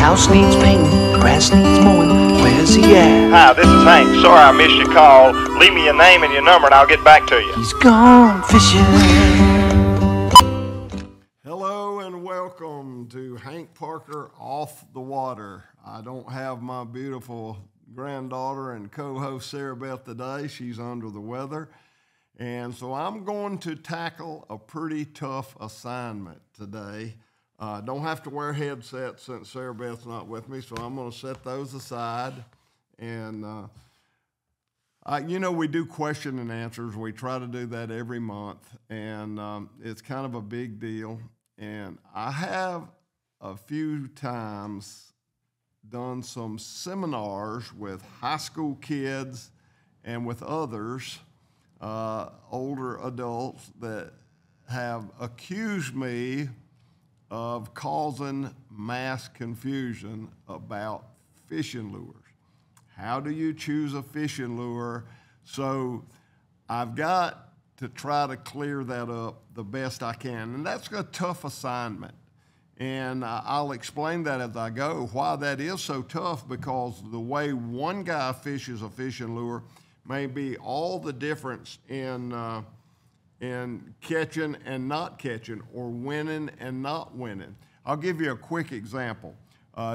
House needs painting, grass needs mowing, where's he at? Hi, this is Hank. Sorry I missed your call. Leave me your name and your number and I'll get back to you. He's gone fishing. Hello and welcome to Hank Parker Off the Water. I don't have my beautiful granddaughter and co-host Sarah Beth today. She's under the weather. And so I'm going to tackle a pretty tough assignment today. Don't have to wear headsets since Sarah Beth's not with me, so I'm going to set those aside. And, we do question and answers. We try to do that every month, and it's kind of a big deal. And I have a few times done some seminars with high school kids and with others, older adults that have accused me of causing mass confusion about fishing lures. How do you choose a fishing lure? So I've got to try to clear that up the best I can, and that's a tough assignment. And I'll explain that as I go, why that is so tough, because the way one guy fishes a fishing lure may be all the difference in catching and not catching, or winning and not winning. I'll give you a quick example.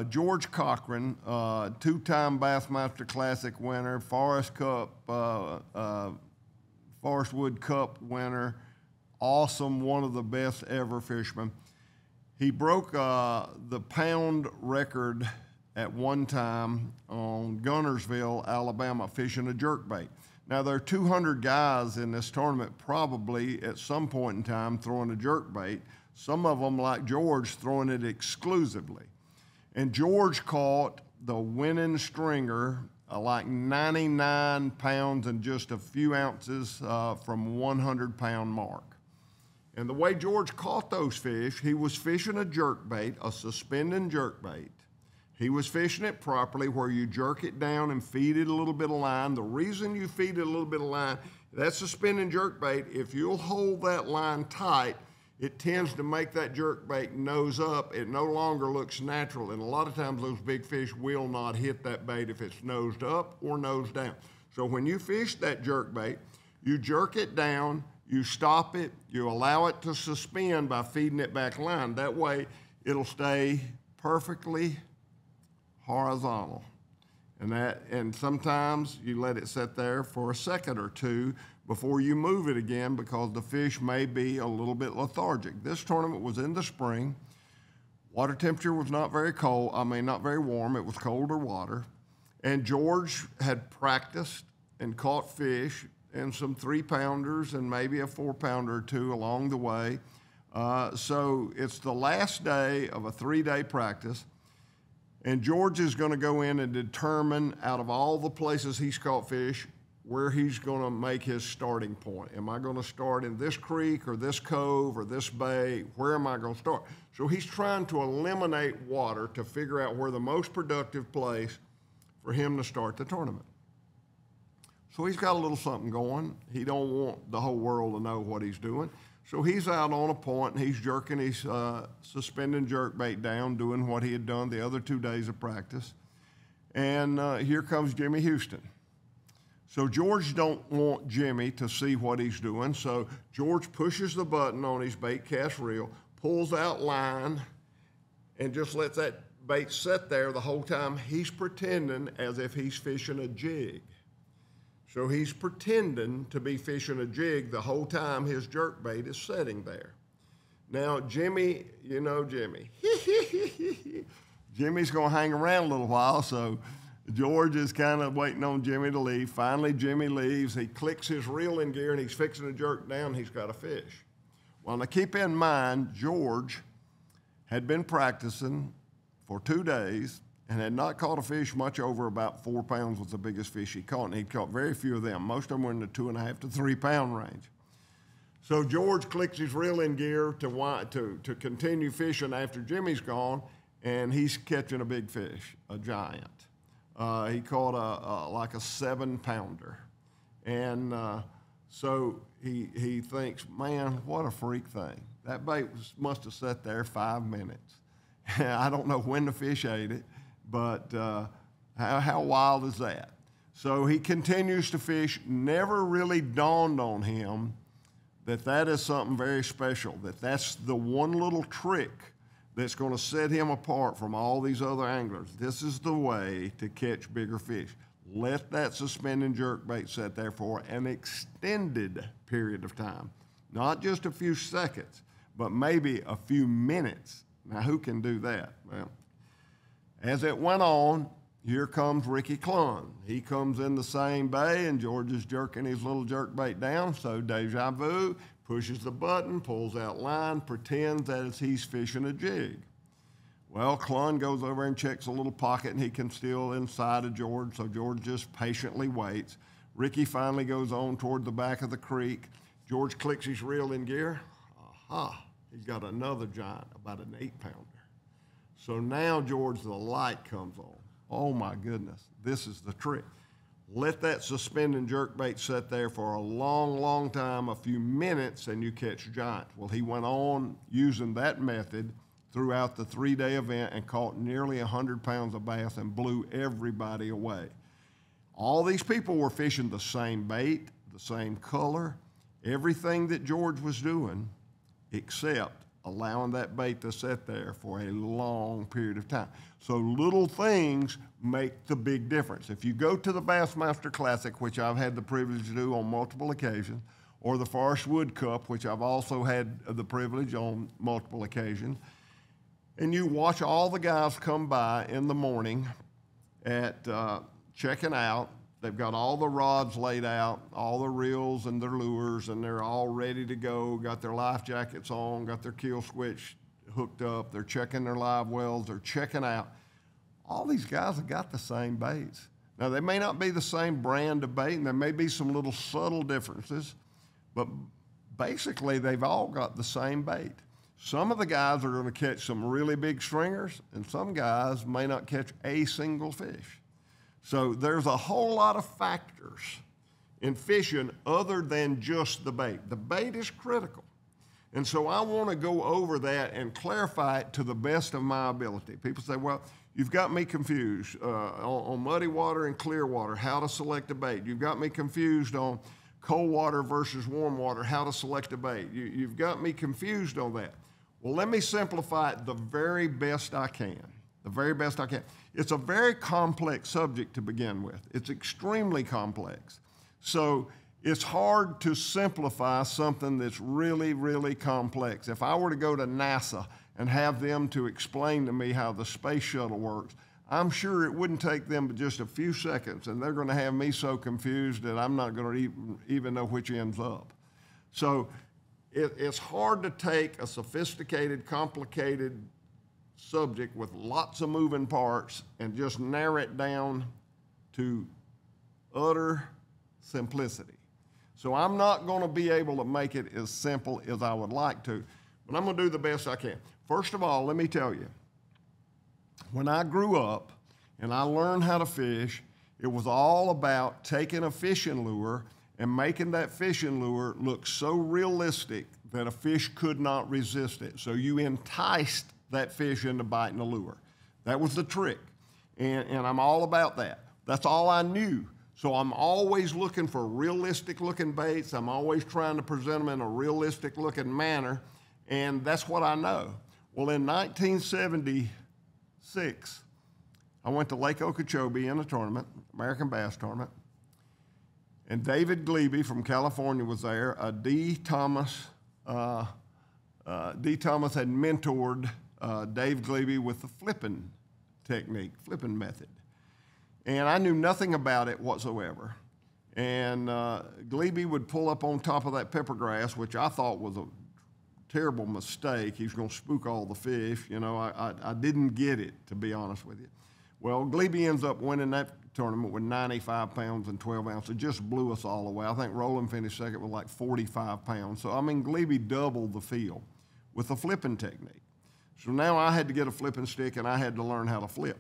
George Cochran, two-time Bassmaster Classic winner, Forest Wood Cup winner, awesome, one of the best ever fishermen. He broke the pound record at one time on Gunnersville, Alabama, fishing a jerkbait. Now, there are 200 guys in this tournament probably at some point in time throwing a jerkbait. Some of them, like George, throwing it exclusively. And George caught the winning stringer, like 99 pounds and just a few ounces from 100-pound mark. And the way George caught those fish, he was fishing a jerkbait, a suspending jerkbait. He was fishing it properly, where you jerk it down and feed it a little bit of line. The reason you feed it a little bit of line, that suspending jerkbait, if you'll hold that line tight, it tends to make that jerkbait nose up. It no longer looks natural. And a lot of times those big fish will not hit that bait if it's nosed up or nosed down. So when you fish that jerkbait, you jerk it down, you stop it, you allow it to suspend by feeding it back line. That way it'll stay perfectly horizontal. And sometimes you let it sit there for a second or two before you move it again, because the fish may be a little bit lethargic. This tournament was in the spring. Water temperature was not very cold, not very warm. It was colder water. And George had practiced and caught fish and some 3-pounders and maybe a 4-pounder or two along the way. So it's the last day of a 3-day practice. And George is going to go in and determine, out of all the places he's caught fish, where he's going to make his starting point. Am I going to start in this creek or this cove or this bay? Where am I going to start? So he's trying to eliminate water to figure out where the most productive place for him to start the tournament. So he's got a little something going. He don't want the whole world to know what he's doing. So he's out on a point and he's jerking his suspending jerkbait down, doing what he had done the other 2 days of practice. And here comes Jimmy Houston. So George don't want Jimmy to see what he's doing. So George pushes the button on his bait cast reel, pulls out line, and just lets that bait sit there the whole time. He's pretending as if he's fishing a jig. So he's pretending to be fishing a jig the whole time his jerkbait is sitting there. Now, Jimmy, you know Jimmy. Jimmy's going to hang around a little while, so George is kind of waiting on Jimmy to leave. Finally, Jimmy leaves. He clicks his reel in gear, and he's fixing to jerk down. He's got a fish. Well, now keep in mind, George had been practicing for 2 days and had not caught a fish much over about 4 pounds was the biggest fish he caught, and he'd caught very few of them. Most of them were in the 2.5 to 3 pound range. So George clicks his reel in gear to continue fishing after Jimmy's gone, and he's catching a big fish, a giant. He caught like a 7-pounder. And so he thinks, man, what a freak thing. That bait must have sat there 5 minutes. I don't know when the fish ate it, but how wild is that? So he continues to fish. Never really dawned on him that that is something very special, that's the one little trick that's going to set him apart from all these other anglers. This is the way to catch bigger fish. Let that suspend and jerk bait sit there for an extended period of time. Not just a few seconds, but maybe a few minutes. Now, who can do that? Well, as it went on, here comes Ricky Clunn. He comes in the same bay, and George is jerking his little jerk bait down. So Deja Vu pushes the button, pulls out line, pretends that he's fishing a jig. Well, Clunn goes over and checks a little pocket, and he can still inside of George, so George just patiently waits. Ricky finally goes on toward the back of the creek. George clicks his reel in gear. Aha, he's got another giant, about an 8-pounder. So now, George, the light comes on. Oh, my goodness, this is the trick. Let that suspend and jerk bait sit there for a long, long time, a few minutes, and you catch giants. Well, he went on using that method throughout the 3-day event and caught nearly 100 pounds of bass and blew everybody away. All these people were fishing the same bait, the same color, everything that George was doing, except allowing that bait to sit there for a long period of time. So little things make the big difference. If you go to the Bassmaster Classic, which I've had the privilege to do on multiple occasions, or the Forrest Wood Cup, which I've also had the privilege on multiple occasions, and you watch all the guys come by in the morning at checking out. They've got all the rods laid out, all the reels and their lures, and they're all ready to go, got their life jackets on, got their kill switch hooked up, they're checking their live wells, they're checking out. All these guys have got the same baits. Now, they may not be the same brand of bait, and there may be some little subtle differences, but basically they've all got the same bait. Some of the guys are going to catch some really big stringers, and some guys may not catch a single fish. So there's a whole lot of factors in fishing other than just the bait. The bait is critical. And so I want to go over that and clarify it to the best of my ability. People say, well, you've got me confused on muddy water and clear water, how to select a bait. You've got me confused on cold water versus warm water, how to select a bait. You've got me confused on that. Well, let me simplify it the very best I can. The very best I can. It's a very complex subject to begin with. It's extremely complex. So it's hard to simplify something that's really, really complex. If I were to go to NASA and have them to explain to me how the space shuttle works, I'm sure it wouldn't take them but just a few seconds, and they're going to have me so confused that I'm not going to even know which end's up. So it's hard to take a sophisticated, complicated subject with lots of moving parts and just narrow it down to utter simplicity. So I'm not going to be able to make it as simple as I would like to, but I'm going to do the best I can. First of all, let me tell you, when I grew up and I learned how to fish, it was all about taking a fishing lure and making that fishing lure look so realistic that a fish could not resist it. So you enticed that fish into biting the lure. That was the trick. And I'm all about that. That's all I knew. So I'm always looking for realistic looking baits. I'm always trying to present them in a realistic looking manner. And that's what I know. Well, in 1976, I went to Lake Okeechobee in a tournament, American Bass Tournament. And David Glebe from California was there. D. Thomas had mentored Dave Glebe with the flipping technique, flipping method. And I knew nothing about it whatsoever. And Glebe would pull up on top of that pepper grass, which I thought was a terrible mistake. He was going to spook all the fish. You know, I didn't get it, to be honest with you. Well, Glebe ends up winning that tournament with 95 pounds and 12 ounces. It just blew us all away. I think Roland finished second with like 45 pounds. So, I mean, Glebe doubled the field with the flipping technique. So now I had to get a flipping stick, and I had to learn how to flip.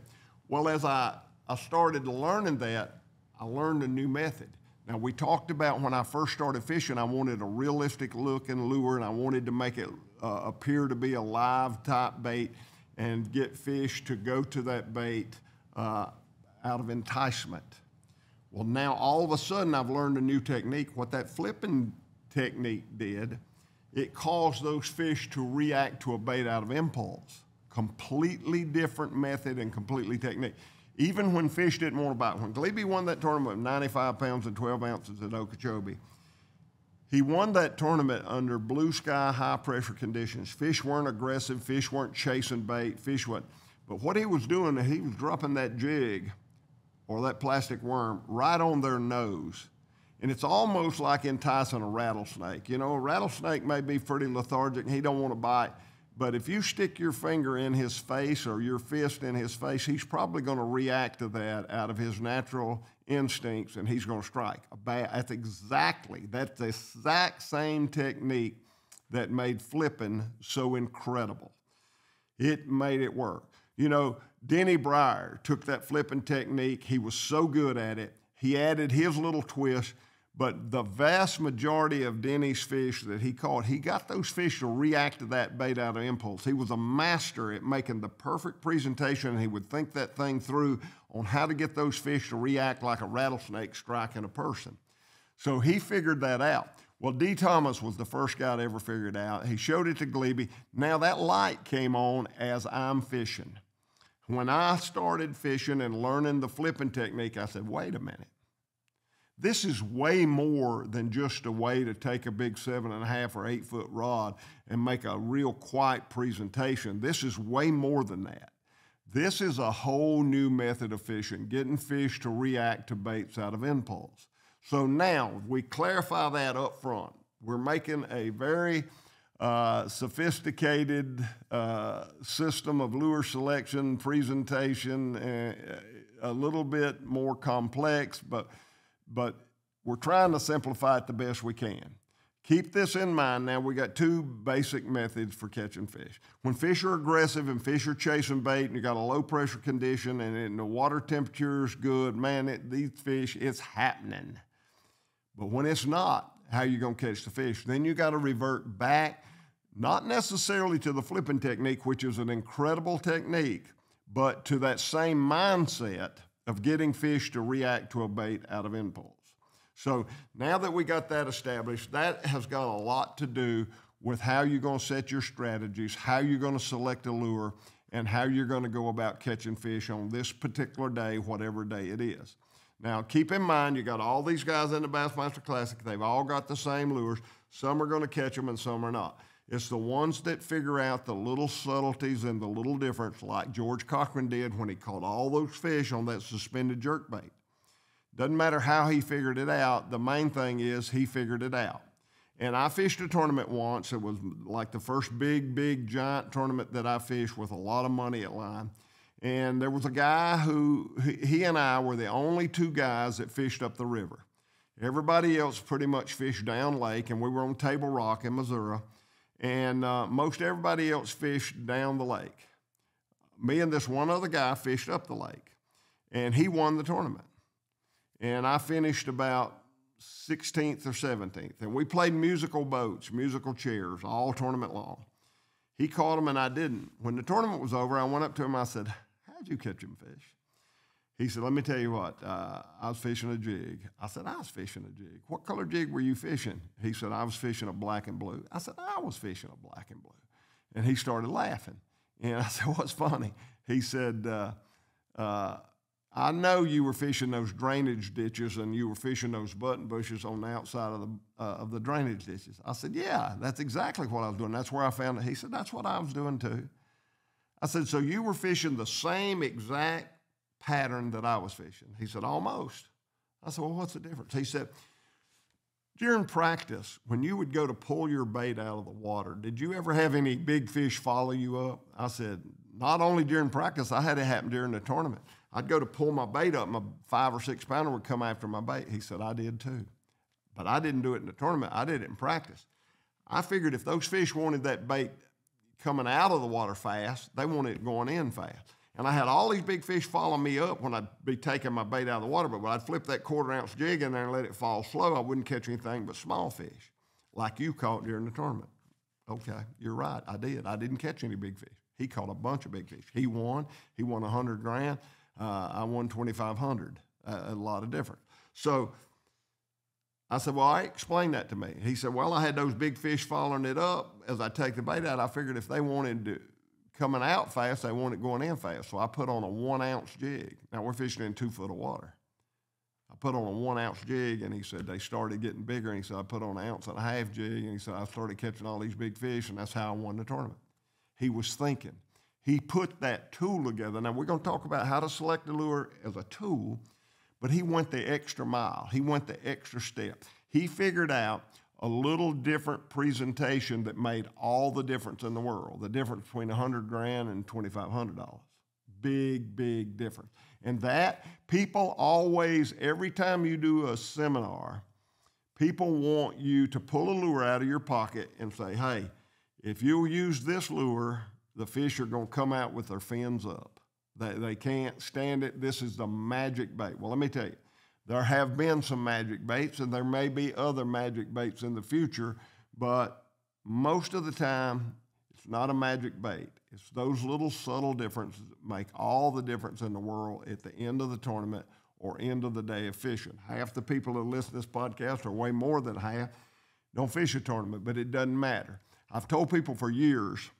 Well, as I started learning that, I learned a new method. Now, we talked about when I first started fishing, I wanted a realistic looking lure, and I wanted to make it appear to be a live type bait. and get fish to go to that bait out of enticement. Well, now all of a sudden I've learned a new technique. What that flipping technique did, it caused those fish to react to a bait out of impulse. Completely different method and completely technique. Even when fish didn't want to bite. When Gliebe won that tournament with 95 pounds and 12 ounces at Okeechobee, he won that tournament under blue sky, high pressure conditions. Fish weren't aggressive, fish weren't chasing bait, fish wasn't. But what he was doing, he was dropping that jig or that plastic worm right on their nose. And it's almost like enticing a rattlesnake. You know, a rattlesnake may be pretty lethargic and he don't want to bite, but if you stick your finger in his face or your fist in his face, he's probably going to react to that out of his natural instincts and he's going to strike. That's the exact same technique that made flipping so incredible. It made it work. You know, Denny Breyer took that flipping technique. He was so good at it. He added his little twist, but the vast majority of Denny's fish that he caught, he got those fish to react to that bait out of impulse. He was a master at making the perfect presentation, and he would think that thing through on how to get those fish to react like a rattlesnake striking a person. So he figured that out. Well, D. Thomas was the first guy to ever figure it out. He showed it to Gliebe. Now that light came on as I'm fishing. When I started fishing and learning the flipping technique, I said, wait a minute. This is way more than just a way to take a big 7.5 or 8 foot rod and make a real quiet presentation. This is way more than that. This is a whole new method of fishing, getting fish to react to baits out of impulse. So now we clarify that up front. We're making a very sophisticated system of lure selection, presentation, a little bit more complex, but we're trying to simplify it the best we can. Keep this in mind. Now, we got two basic methods for catching fish. When fish are aggressive and fish are chasing bait and you got a low pressure condition and the water temperature is good, man, these fish, it's happening. But when it's not, how are you going to catch the fish? Then you got to revert back, not necessarily to the flipping technique, which is an incredible technique, but to that same mindset of getting fish to react to a bait out of impulse. So now that we got that established, that has got a lot to do with how you're going to set your strategies, how you're going to select a lure, and how you're going to go about catching fish on this particular day, whatever day it is. Now, keep in mind, you got all these guys in the Bassmaster Classic. They've all got the same lures. Some are going to catch them and some are not. It's the ones that figure out the little subtleties and the little difference, like George Cochran did when he caught all those fish on that suspended jerkbait. Doesn't matter how he figured it out. The main thing is he figured it out. And I fished a tournament once. It was like the first big, giant tournament that I fished with a lot of money at line. And there was a guy who, he and I were the only two guys that fished up the river. Everybody else pretty much fished down lake, and we were on Table Rock in Missouri. And most everybody else fished down the lake. Me and this one other guy fished up the lake, and he won the tournament. And I finished about 16th or 17th. And we played musical boats, musical chairs, all tournament long. He caught them and I didn't. When the tournament was over, I went up to him, I said, how'd you catch them fish? He said, let me tell you what, I was fishing a jig. I said, I was fishing a jig. What color jig were you fishing? He said, I was fishing a black and blue. I said, I was fishing a black and blue. And he started laughing. And I said, what's funny? He said, I know you were fishing those drainage ditches and you were fishing those button bushes on the outside of the drainage ditches. I said, yeah, that's exactly what I was doing. That's where I found it. He said, that's what I was doing too. I said, so you were fishing the same exact pattern that I was fishing? He said, almost. I said, well, what's the difference? He said, during practice, when you would go to pull your bait out of the water, did you ever have any big fish follow you up? I said, not only during practice, I had it happen during the tournament. I'd go to pull my bait up, my 5 or 6 pounder would come after my bait. He said, I did too. But I didn't do it in the tournament. I did it in practice. I figured if those fish wanted that bait coming out of the water fast, they wanted it going in fast. And I had all these big fish follow me up when I'd be taking my bait out of the water, but when I'd flip that 1/4 ounce jig in there and let it fall slow, I wouldn't catch anything but small fish, like you caught during the tournament. Okay, you're right, I did. I didn't catch any big fish. He caught a bunch of big fish. He won. He won 100 grand. I won 2,500. A lot of difference. So I said, well, explain that to me. He said, well, I had those big fish following it up. As I take the bait out, I figured if they wanted to coming out fast, they want it going in fast. So I put on a 1 ounce jig. Now we're fishing in 2 foot of water. I put on a 1 ounce jig, and he said they started getting bigger. And he said I put on an 1.5 ounce jig, and he said I started catching all these big fish, and that's how I won the tournament. He was thinking. He put that tool together. Now we're going to talk about how to select the lure as a tool, but he went the extra mile. He went the extra step. He figured out a little different presentation that made all the difference in the world. The difference between 100 grand and $2,500. Big, big difference. And that, people always, every time you do a seminar, people want you to pull a lure out of your pocket and say, hey, if you use this lure, the fish are going to come out with their fins up. They can't stand it. This is the magic bait. Well, let me tell you, there have been some magic baits, and there may be other magic baits in the future, but most of the time, it's not a magic bait. It's those little subtle differences that make all the difference in the world at the end of the tournament or end of the day of fishing. Half the people who listen to this podcast, or way more than half, don't fish a tournament, but it doesn't matter. I've told people for years,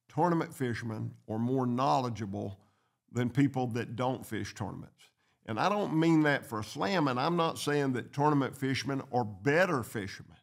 tournament fishermen are more knowledgeable than people that don't fish tournaments. And I don't mean that for a slam, and I'm not saying that tournament fishermen are better fishermen.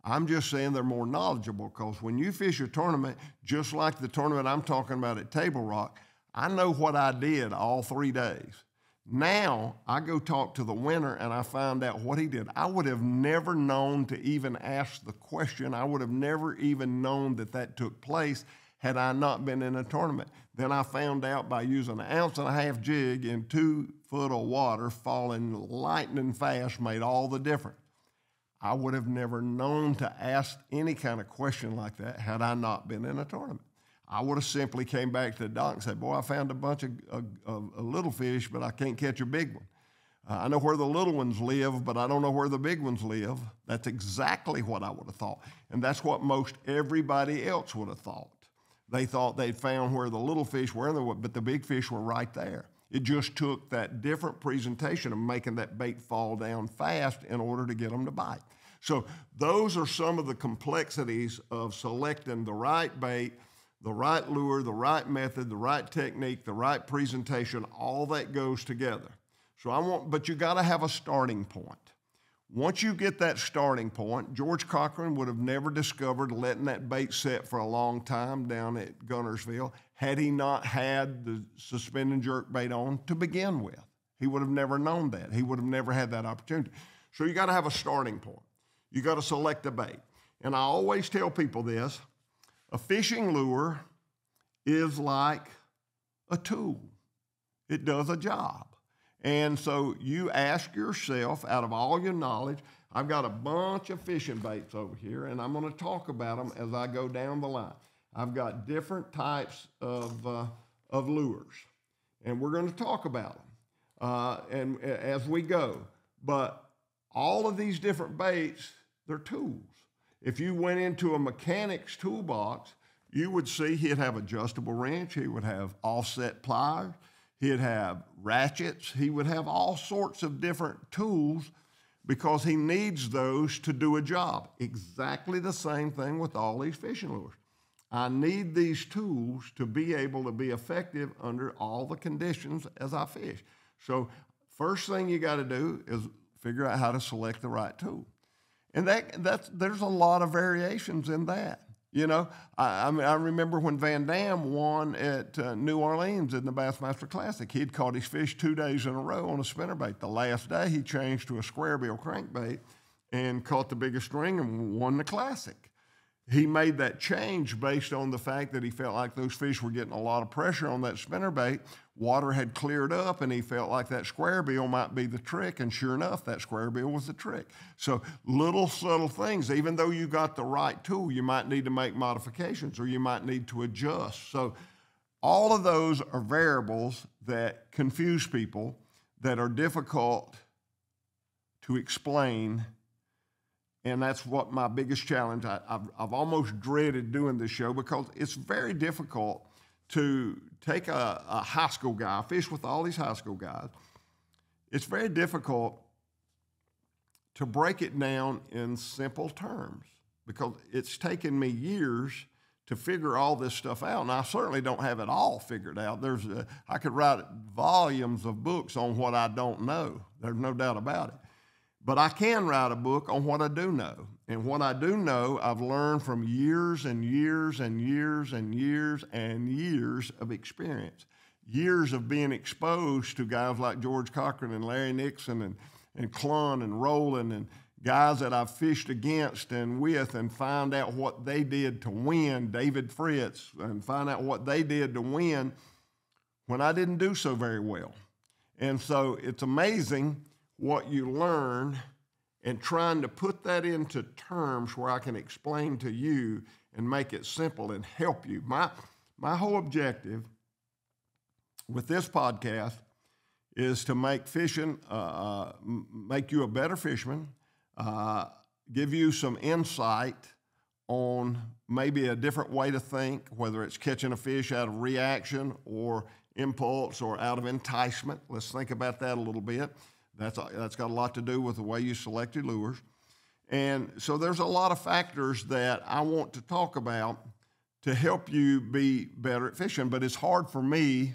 I'm just saying they're more knowledgeable, because when you fish a tournament, just like the tournament I'm talking about at Table Rock, I know what I did all 3 days. Now, I go talk to the winner and I find out what he did. I would have never known to even ask the question. I would have never even known that that took place had I not been in a tournament. Then I found out by using an 1.5 ounce jig in 2 foot of water, falling lightning fast, made all the difference. I would have never known to ask any kind of question like that had I not been in a tournament. I would have simply came back to the dock and said, boy, I found a bunch of little fish, but I can't catch a big one. I know where the little ones live, but I don't know where the big ones live. That's exactly what I would have thought. And that's what most everybody else would have thought. They thought they'd found where the little fish were, but the big fish were right there. It just took that different presentation of making that bait fall down fast in order to get them to bite. So those are some of the complexities of selecting the right bait, the right lure, the right method, the right technique, the right presentation. All that goes together. But you got to have a starting point. Once you get that starting point, George Cochran would have never discovered letting that bait set for a long time down at Guntersville had he not had the suspend and jerk bait on to begin with. He would have never known that. He would have never had that opportunity. So you got to have a starting point. You got to select a bait. And I always tell people this, a fishing lure is like a tool. It does a job. And so you ask yourself, out of all your knowledge, I've got a bunch of fishing baits over here, and I'm going to talk about them as I go down the line. I've got different types of lures, and we're going to talk about them and as we go. But all of these different baits, they're tools. If you went into a mechanic's toolbox, you would see he'd have adjustable wrench, he would have offset pliers, he'd have ratchets, he would have all sorts of different tools because he needs those to do a job. Exactly the same thing with all these fishing lures. I need these tools to be able to be effective under all the conditions as I fish. So first thing you got to do is figure out how to select the right tool. And there's a lot of variations in that. You know, I remember when Van Dam won at New Orleans in the Bassmaster Classic. He'd caught his fish 2 days in a row on a spinnerbait. The last day, he changed to a square bill crankbait and caught the biggest string and won the Classic. He made that change based on the fact that he felt like those fish were getting a lot of pressure on that spinnerbait. Water had cleared up, and he felt like that square bill might be the trick, and sure enough, that square bill was the trick. So little subtle things, even though you got the right tool, you might need to make modifications or you might need to adjust. So all of those are variables that confuse people, that are difficult to explain And that's what my biggest challenge. I've almost dreaded doing this show because it's very difficult to take a high school guy. I fish with all these high school guys. It's very difficult to break it down in simple terms because it's taken me years to figure all this stuff out, and I certainly don't have it all figured out. I could write volumes of books on what I don't know. There's no doubt about it. But I can write a book on what I do know. And what I do know, I've learned from years and years and years and years and years of experience. Years of being exposed to guys like George Cochran and Larry Nixon and Clun and Rowland and guys that I've fished against and with and find out what they did to win, David Fritz, and find out what they did to win when I didn't do so very well. And so it's amazing what you learn and trying to put that into terms where I can explain to you and make it simple and help you. My whole objective with this podcast is to make fishing, make you a better fisherman, give you some insight on maybe a different way to think, whether it's catching a fish out of reaction or impulse or out of enticement. Let's think about that a little bit. That's got a lot to do with the way you select your lures. And so there's a lot of factors that I want to talk about to help you be better at fishing, but it's hard for me.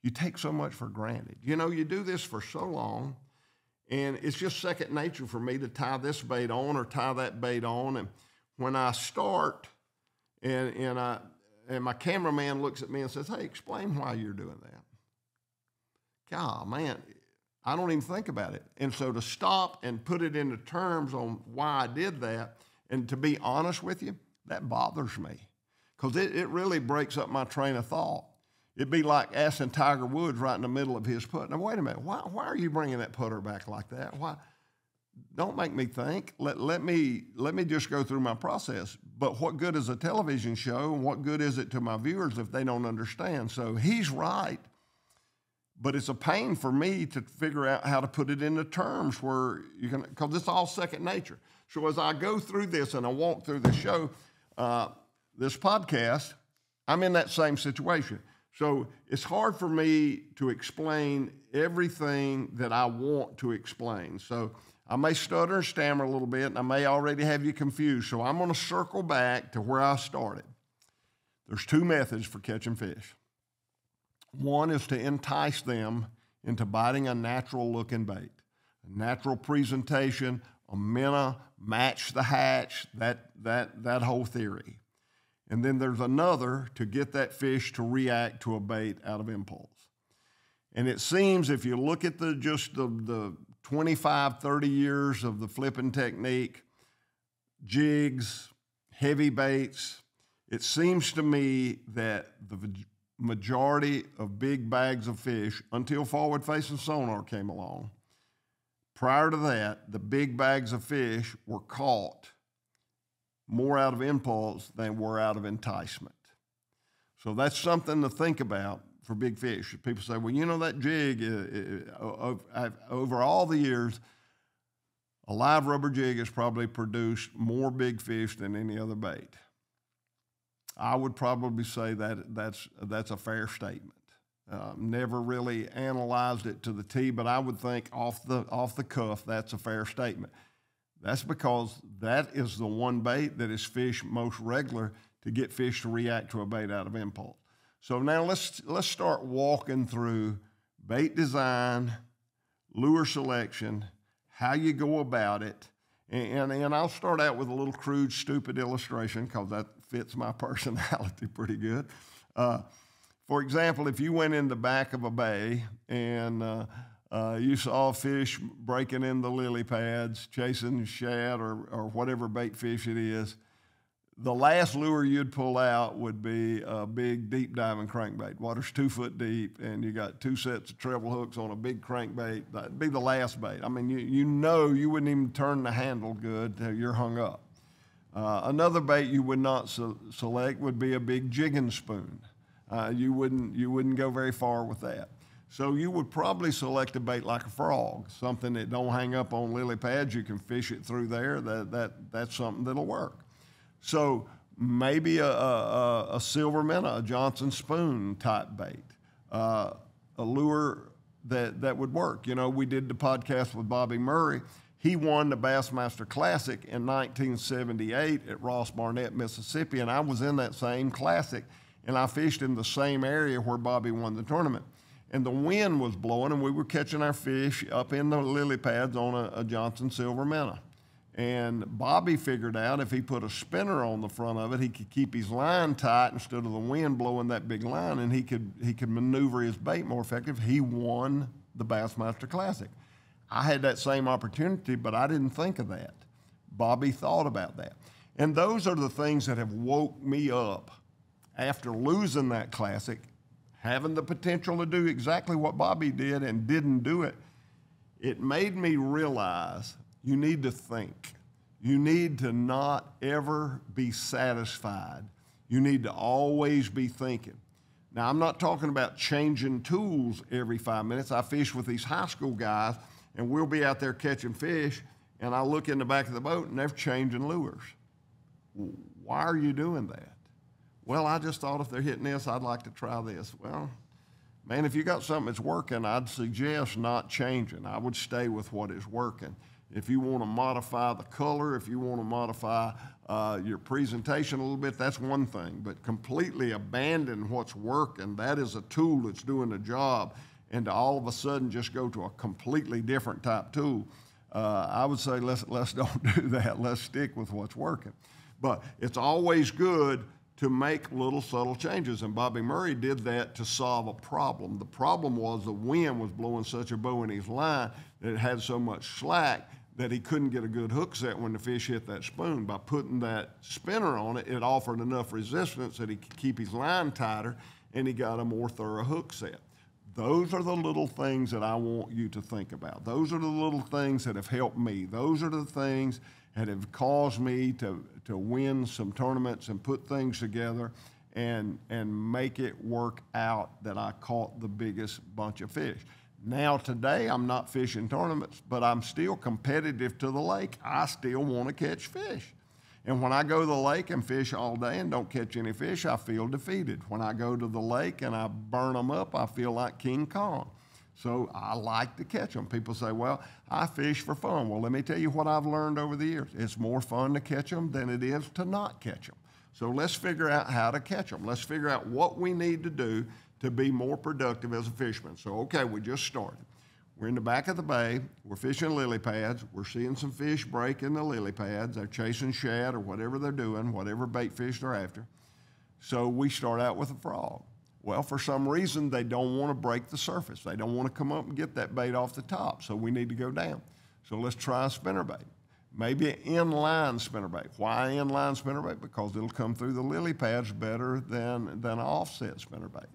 You take so much for granted. You know, you do this for so long, and it's just second nature for me to tie this bait on or tie that bait on. And when I start, and my cameraman looks at me and says, "Hey, explain why you're doing that." God, man, I don't even think about it. And so to stop and put it into terms on why I did that, and to be honest with you, that bothers me because it really breaks up my train of thought. It'd be like asking Tiger Woods right in the middle of his putt. Now, wait a minute. Why are you bringing that putter back like that? Why? Don't make me think. Let me just go through my process. But what good is a television show, and what good is it to my viewers if they don't understand? So he's right, but it's a pain for me to figure out how to put it into terms where you can, because it's all second nature. So as I go through this and I walk through the show, this podcast, I'm in that same situation. So it's hard for me to explain everything that I want to explain. So I may stutter and stammer a little bit, and I may already have you confused. So I'm going to circle back to where I started. There's two methods for catching fish. One is to entice them into biting a natural-looking bait, a natural presentation, a minnow, match the hatch, that whole theory. And then there's another to get that fish to react to a bait out of impulse. And it seems if you look at the 25, 30 years of the flipping technique, jigs, heavy baits, it seems to me that the majority of big bags of fish, until forward-facing sonar came along, prior to that, the big bags of fish were caught more out of impulse than were out of enticement. So that's something to think about for big fish. People say, well, you know, that jig, over all the years, a live rubber jig has probably produced more big fish than any other bait. I would probably say that that's a fair statement. Never really analyzed it to the T, but I would think off the cuff, that's a fair statement. That's because that is the one bait that is fished most regular to get fish to react to a bait out of impulse. So now let's start walking through bait design, lure selection, how you go about it, and I'll start out with a little crude, stupid illustration because that fits my personality pretty good. For example, if you went in the back of a bay and you saw a fish breaking in the lily pads, chasing shad or whatever bait fish it is, the last lure you'd pull out would be a big deep diving crankbait. Water's 2 foot deep, and you got 2 sets of treble hooks on a big crankbait. That'd be the last bait. I mean, you know you wouldn't even turn the handle good till you're hung up. Another bait you would not select would be a big jigging spoon. You wouldn't go very far with that. So you would probably select a bait like a frog, something that don't hang up on lily pads. You can fish it through there. That's something that'll work. So maybe a silver minnow, a Johnson spoon type bait, a lure that would work. You know, we did the podcast with Bobby Murray. He won the Bassmaster Classic in 1978 at Ross Barnett, Mississippi, and I was in that same classic, and I fished in the same area where Bobby won the tournament. And the wind was blowing, and we were catching our fish up in the lily pads on a Johnson silver minnow. And Bobby figured out if he put a spinner on the front of it, he could keep his line tight instead of the wind blowing that big line, and he could maneuver his bait more effective. He won the Bassmaster Classic. I had that same opportunity, but I didn't think of that. Bobby thought about that. And those are the things that have woke me up after losing that classic, having the potential to do exactly what Bobby did and didn't do it. It made me realize you need to think. You need to not ever be satisfied. You need to always be thinking. Now, I'm not talking about changing tools every 5 minutes. I fish with these high school guys, and we'll be out there catching fish, and I look in the back of the boat, and they're changing lures. Why are you doing that? Well, I just thought if they're hitting this, I'd like to try this. Well, man, if you got something that's working, I'd suggest not changing. I would stay with what is working. If you want to modify the color, if you want to modify your presentation a little bit, that's one thing. But completely abandon what's working, that is a tool that's doing the job, and to all of a sudden just go to a completely different type tool, I would say let's don't do that. Let's stick with what's working. But it's always good to make little subtle changes, and Bobby Murray did that to solve a problem. The problem was the wind was blowing such a bow in his line that it had so much slack that he couldn't get a good hook set when the fish hit that spoon. By putting that spinner on it, it offered enough resistance that he could keep his line tighter, and he got a more thorough hook set. Those are the little things that I want you to think about. Those are the little things that have helped me. Those are the things that have caused me to win some tournaments and put things together and make it work out that I caught the biggest bunch of fish. Now today I'm not fishing tournaments, but I'm still competitive to the lake. I still want to catch fish. And when I go to the lake and fish all day and don't catch any fish, I feel defeated. When I go to the lake and I burn them up, I feel like King Kong. So I like to catch them. People say, well, I fish for fun. Well, let me tell you what I've learned over the years. It's more fun to catch them than it is to not catch them. So let's figure out how to catch them. Let's figure out what we need to do to be more productive as a fisherman. So, okay, we just started. We're in the back of the bay. We're fishing lily pads. We're seeing some fish break in the lily pads. They're chasing shad or whatever they're doing, whatever bait fish they're after. So we start out with a frog. Well, for some reason, they don't want to break the surface. They don't want to come up and get that bait off the top, so we need to go down. So let's try a spinnerbait. Maybe an inline spinnerbait. Why inline spinnerbait? Because it'll come through the lily pads better than an offset spinnerbait.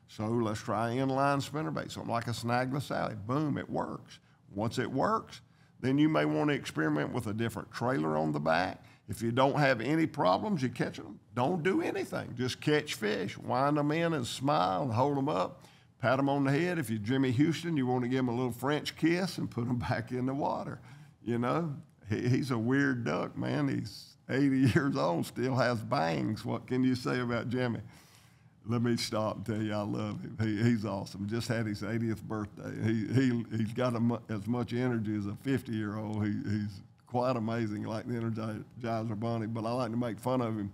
So let's try inline spinnerbait, something like a snagless Sally. Boom, it works. Once it works, then you may want to experiment with a different trailer on the back. If you don't have any problems, you're catching them, don't do anything. Just catch fish, wind them in and smile and hold them up, pat them on the head. If you're Jimmy Houston, you want to give them a little French kiss and put them back in the water. You know, he's a weird duck, man. He's 80 years old, still has bangs. What can you say about Jimmy? Let me stop and tell you I love him. He's awesome. Just had his 80th birthday. He's got as much energy as a 50-year-old. He's quite amazing, like the Energizer Bunny, but I like to make fun of him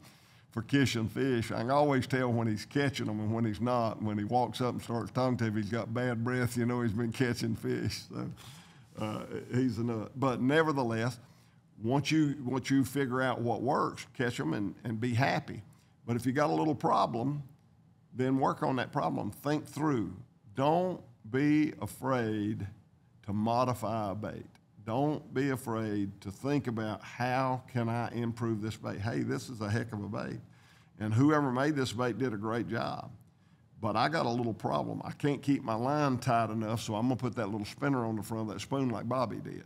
for kissing fish. I can always tell when he's catching them and when he's not. When he walks up and starts talking to him, he's got bad breath, you know he's been catching fish. So he's a nut. But nevertheless, once you figure out what works, catch them and be happy. But if you got a little problem, then work on that problem. Think through. Don't be afraid to modify a bait. Don't be afraid to think about how can I improve this bait. Hey, this is a heck of a bait. And whoever made this bait did a great job. But I got a little problem. I can't keep my line tight enough, so I'm going to put that little spinner on the front of that spoon like Bobby did.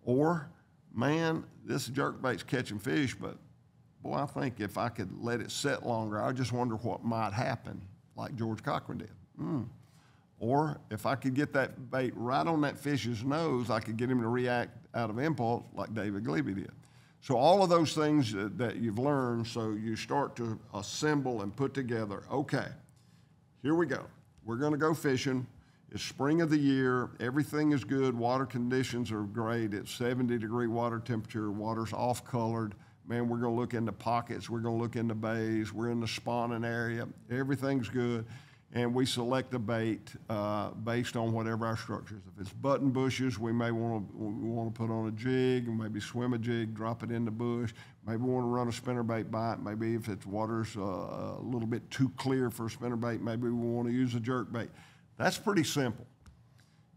Or, man, this jerkbait's catching fish, but boy, I think if I could let it set longer, I just wonder what might happen, like George Cochran did. Or if I could get that bait right on that fish's nose, I could get him to react out of impulse like David Glebe did. So all of those things that you've learned, so you start to assemble and put together, okay, here we go. We're gonna go fishing. It's spring of the year. Everything is good. Water conditions are great. It's 70-degree water temperature. Water's off-colored. Man, we're gonna look into pockets. We're gonna look into bays. We're in the spawning area. Everything's good. And we select a bait based on whatever our structure is. If it's button bushes, we may want to put on a jig, and maybe swim a jig, drop it in the bush. Maybe we want to run a spinnerbait bite. Maybe if it's water's a little bit too clear for a spinnerbait, maybe we want to use a jerkbait. That's pretty simple.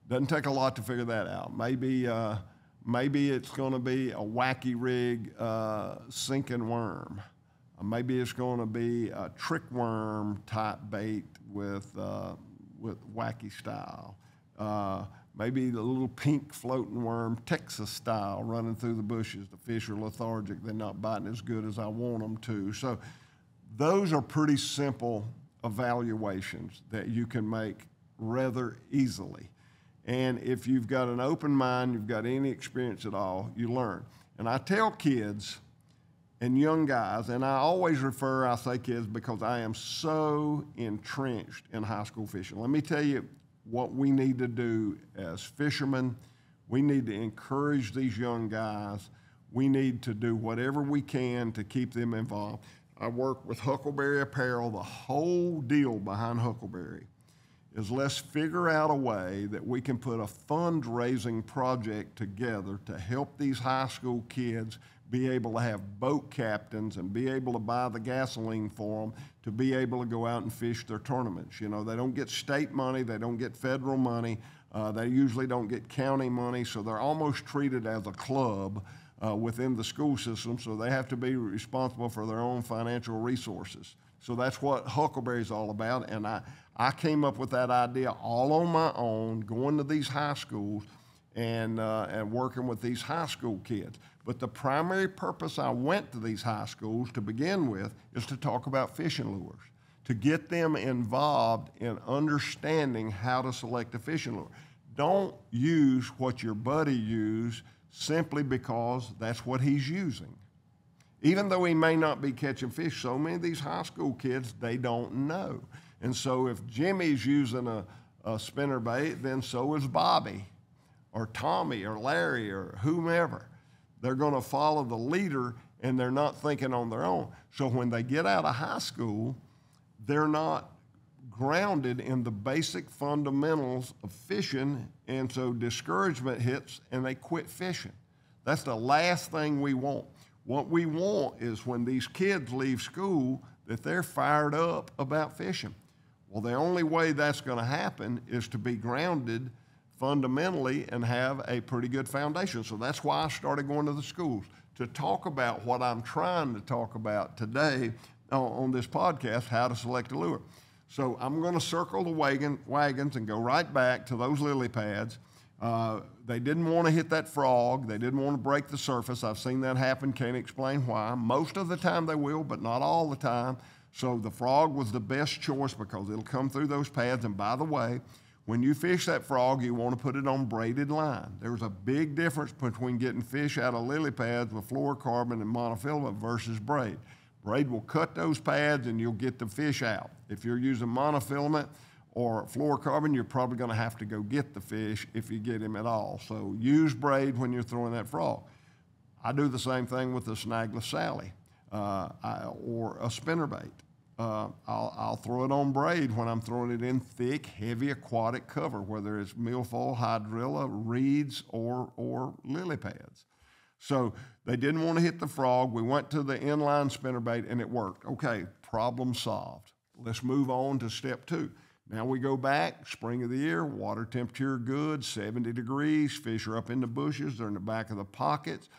Doesn't take a lot to figure that out. Maybe it's going to be a wacky rig sinking worm. Maybe it's going to be a trick worm type bait with wacky style. Maybe the little pink floating worm, Texas style, running through the bushes. The fish are lethargic. They're not biting as good as I want them to. So those are pretty simple evaluations that you can make rather easily. And if you've got an open mind, you've got any experience at all, you learn. And I tell kids and young guys, and I say kids because I am so entrenched in high school fishing. Let me tell you what we need to do as fishermen. We need to encourage these young guys. We need to do whatever we can to keep them involved. I work with Huckleberry Apparel. The whole deal behind Huckleberry is let's figure out a way that we can put a fundraising project together to help these high school kids be able to have boat captains and be able to buy the gasoline for them to be able to go out and fish their tournaments. You know, they don't get state money, they don't get federal money, they usually don't get county money, so they're almost treated as a club within the school system, so they have to be responsible for their own financial resources. So that's what Huckleberry is all about, and I came up with that idea all on my own, going to these high schools and working with these high school kids. But the primary purpose I went to these high schools to begin with is to talk about fishing lures, to get them involved in understanding how to select a fishing lure. Don't use what your buddy used simply because that's what he's using. Even though he may not be catching fish, so many of these high school kids, they don't know. And so if Jimmy's using a spinnerbait, then so is Bobby or Tommy or Larry or whomever. They're going to follow the leader, and they're not thinking on their own. So when they get out of high school, they're not grounded in the basic fundamentals of fishing, and so discouragement hits and they quit fishing. That's the last thing we want. What we want is when these kids leave school that they're fired up about fishing. Well, the only way that's going to happen is to be grounded fundamentally and have a pretty good foundation. So that's why I started going to the schools, to talk about what I'm trying to talk about today on this podcast, how to select a lure. So I'm going to circle the wagons and go right back to those lily pads. They didn't want to hit that frog. They didn't want to break the surface. I've seen that happen, can't explain why. Most of the time they will, but not all the time. So the frog was the best choice because it'll come through those pads. And by the way, when you fish that frog, you want to put it on braided line. There's a big difference between getting fish out of lily pads with fluorocarbon and monofilament versus braid. Braid will cut those pads and you'll get the fish out. If you're using monofilament or fluorocarbon, you're probably going to have to go get the fish if you get him at all. So use braid when you're throwing that frog. I do the same thing with the snagless Sally or a spinnerbait. I'll throw it on braid when I'm throwing it in thick, heavy aquatic cover, whether it's milfoil, hydrilla, reeds, or lily pads. So they didn't want to hit the frog. We went to the inline spinnerbait and it worked. Okay, problem solved. Let's move on to step 2. Now we go back, spring of the year, water temperature good, 70 degrees, fish are up in the bushes, they're in the back of the pockets.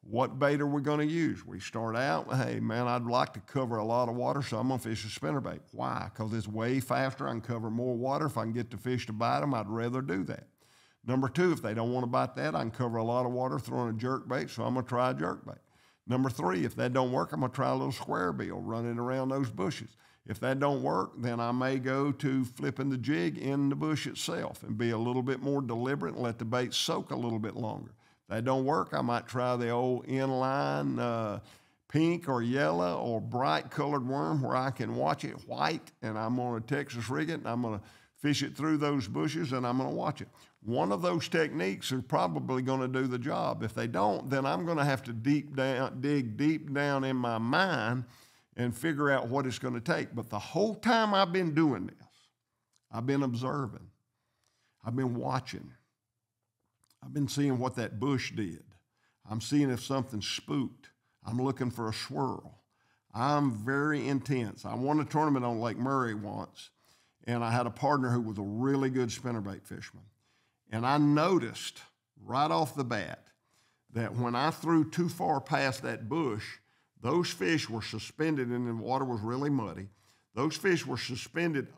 What bait are we going to use? We start out, hey, man, I'd like to cover a lot of water, so I'm going to fish a spinnerbait. Why? Because it's way faster. I can cover more water. If I can get the fish to bite them, I'd rather do that. Number 2, if they don't want to bite that, I can cover a lot of water throwing a jerkbait, so I'm going to try a jerkbait. Number 3, if that don't work, I'm going to try a little square bill running around those bushes. If that don't work, then I may go to flipping the jig in the bush itself and be a little bit more deliberate and let the bait soak a little bit longer. If that don't work, I might try the old inline pink or yellow or bright colored worm where I can watch it white, and I'm going to Texas rig it, and I'm going to fish it through those bushes, and I'm going to watch it. One of those techniques are probably going to do the job. If they don't, then I'm going to have to dig deep down in my mind and figure out what it's going to take. But the whole time I've been doing this, I've been observing. I've been watching. I've been seeing what that bush did. I'm seeing if something spooked. I'm looking for a swirl. I'm very intense. I won a tournament on Lake Murray once, and I had a partner who was a really good spinnerbait fisherman. And I noticed right off the bat that when I threw too far past that bush, those fish were suspended, and the water was really muddy. Those fish were suspended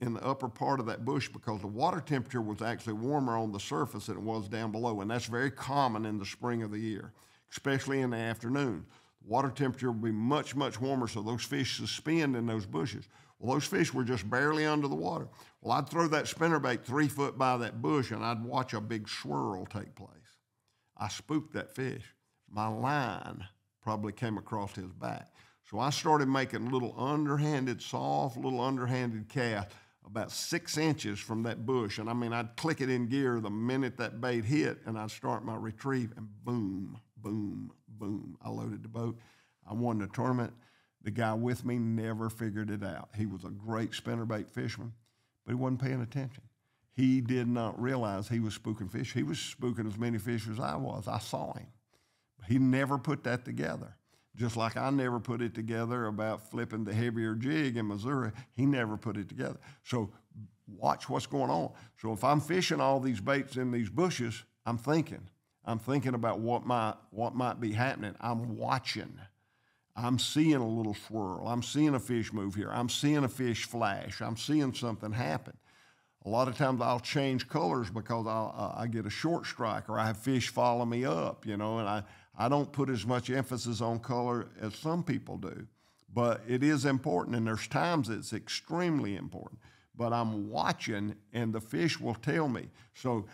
in the upper part of that bush because the water temperature was actually warmer on the surface than it was down below, and that's very common in the spring of the year, especially in the afternoon. Water temperature will be much, much warmer, so those fish suspend in those bushes. Well, those fish were just barely under the water. Well, I'd throw that spinnerbait 3 foot by that bush, and I'd watch a big swirl take place. I spooked that fish. My line probably came across his back. So I started making little underhanded, soft little underhanded casts about 6 inches from that bush. And I mean, I'd click it in gear the minute that bait hit, and I'd start my retrieve, and boom, boom, boom. I loaded the boat. I won the tournament. The guy with me never figured it out. He was a great spinnerbait fisherman, but he wasn't paying attention. He did not realize he was spooking fish. He was spooking as many fish as I was. I saw him. He never put that together. Just like I never put it together about flipping the heavier jig in Missouri, he never put it together. So watch what's going on. So if I'm fishing all these baits in these bushes, I'm thinking about what might be happening. I'm watching. I'm seeing a little swirl. I'm seeing a fish move here. I'm seeing a fish flash. I'm seeing something happen. A lot of times I'll change colors because I get a short strike, or I have fish follow me up, and I don't put as much emphasis on color as some people do. But it is important, and there's times it's extremely important. But I'm watching, and the fish will tell me. So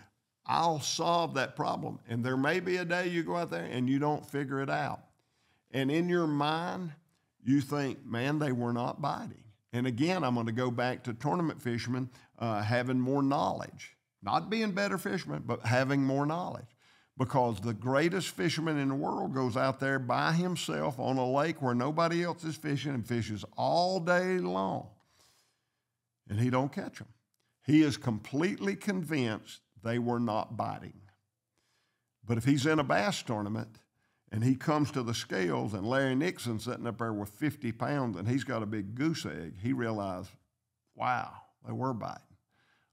I'll solve that problem. And there may be a day you go out there and you don't figure it out. And in your mind, you think, man, they were not biting. And again, I'm going to go back to tournament fishermen having more knowledge. Not being better fishermen, but having more knowledge. Because the greatest fisherman in the world goes out there by himself on a lake where nobody else is fishing and fishes all day long. And he don't catch them. He is completely convinced they were not biting. But if he's in a bass tournament and he comes to the scales and Larry Nixon's sitting up there with 50 pounds and he's got a big goose egg, he realized, wow, they were biting.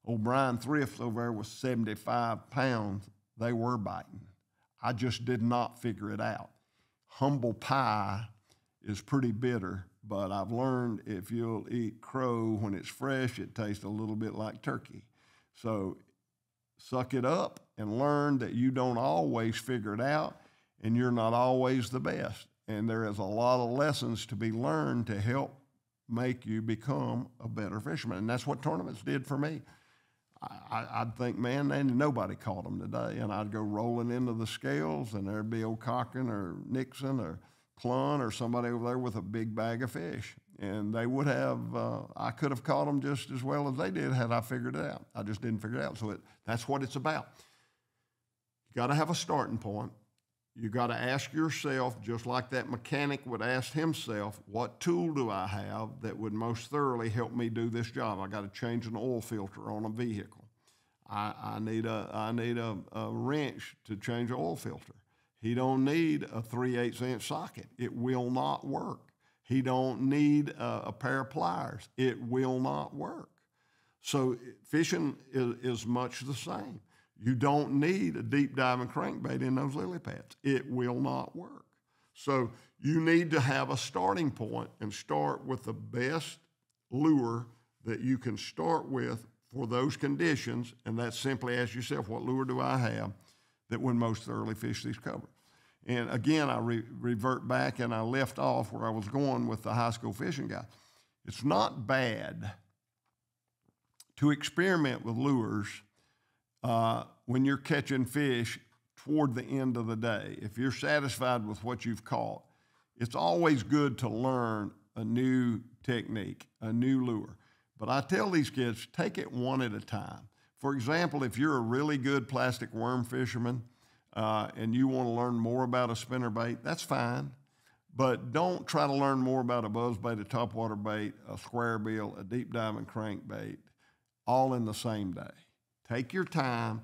Old Brian Thrift over there with 75 pounds, they were biting. I just did not figure it out. Humble pie is pretty bitter, but I've learned if you'll eat crow when it's fresh, it tastes a little bit like turkey. So suck it up and learn that you don't always figure it out and you're not always the best. And there is a lot of lessons to be learned to help make you become a better fisherman. And that's what tournaments did for me. I'd think, man, nobody caught them today. And I'd go rolling into the scales, and there'd be old Cochran or Nixon or Clun or somebody over there with a big bag of fish. And they would have, I could have caught them just as well as they did had I figured it out. I just didn't figure it out. So that's what it's about. You got to have a starting point. You got to ask yourself, just like that mechanic would ask himself, what tool do I have that would most thoroughly help me do this job? I got to change an oil filter on a vehicle. I need a wrench to change an oil filter. He don't need a 3/8 inch socket. It will not work. He don't need a pair of pliers. It will not work. So fishing is much the same. You don't need a deep diving crankbait in those lily pads. It will not work. So you need to have a starting point and start with the best lure that you can start with for those conditions, and that's simply ask yourself, what lure do I have that would most thoroughly fish these covers? And again, I revert back and I left off where I was going with the high school fishing guy. It's not bad to experiment with lures when you're catching fish toward the end of the day. If you're satisfied with what you've caught, it's always good to learn a new technique, a new lure. But I tell these kids, take it one at a time. For example, if you're a really good plastic worm fisherman and you want to learn more about a spinnerbait, that's fine. But don't try to learn more about a buzzbait, a topwater bait, a square bill, a deep diving crankbait, all in the same day. Take your time,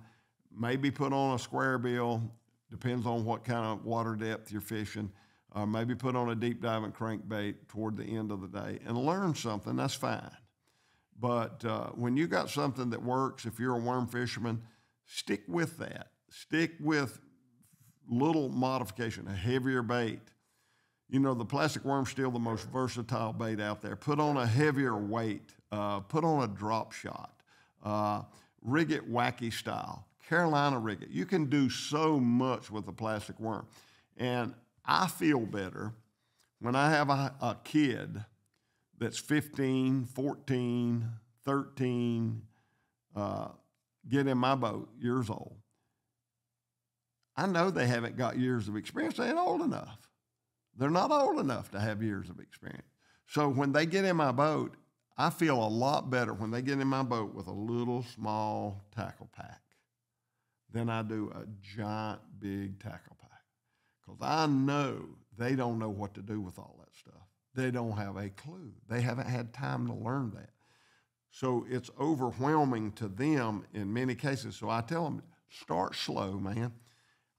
maybe put on a square bill, depends on what kind of water depth you're fishing, maybe put on a deep diving crankbait toward the end of the day and learn something, that's fine. But when you got something that works, if you're a worm fisherman, stick with that. Stick with little modification, a heavier bait. You know, the plastic worm's still the most versatile bait out there. Put on a heavier weight. Put on a drop shot. Rig it wacky style. Carolina rig it. You can do so much with a plastic worm. And I feel better when I have a kid that's 15, 14, 13, get in my boat, years old. I know they haven't got years of experience. They ain't old enough. They're not old enough to have years of experience. So when they get in my boat, I feel a lot better when they get in my boat with a little small tackle pack than I do a giant big tackle pack. Because I know they don't know what to do with all that stuff. They don't have a clue. They haven't had time to learn that. So it's overwhelming to them in many cases. So I tell them, start slow, man.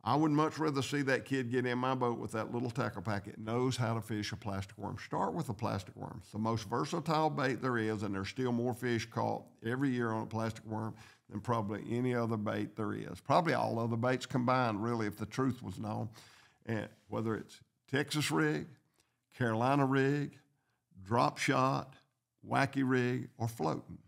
I would much rather see that kid get in my boat with that little tackle pack. It knows how to fish a plastic worm. Start with a plastic worm. It's the most versatile bait there is, and there's still more fish caught every year on a plastic worm than probably any other bait there is. Probably all other baits combined, really, if the truth was known. And whether it's Texas rig, Carolina rig, drop shot, wacky rig, or floating.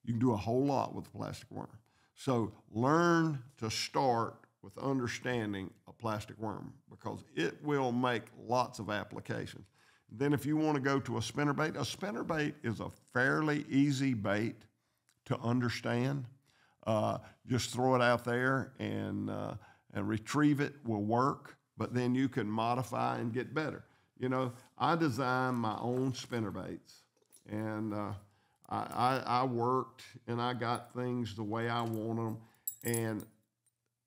You can do a whole lot with a plastic worm. So learn to start with understanding a plastic worm because it will make lots of applications. Then if you want to go to a spinnerbait is a fairly easy bait to understand. Just throw it out there and retrieve it will work, but then you can modify and get better. You know, I designed my own spinnerbaits, and I worked and I got things the way I want them, and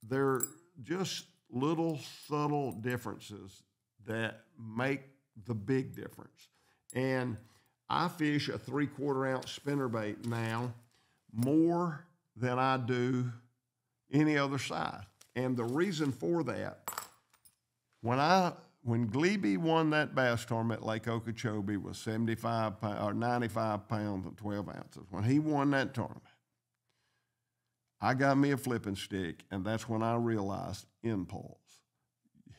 they're just little subtle differences that make the big difference. And I fish a 3/4 ounce spinnerbait now more than I do any other size. And the reason for that, when Glebe won that bass tournament at Lake Okeechobee was 75 or 95 pounds and 12 ounces. When he won that tournament, I got me a flipping stick, and that's when I realized impulse.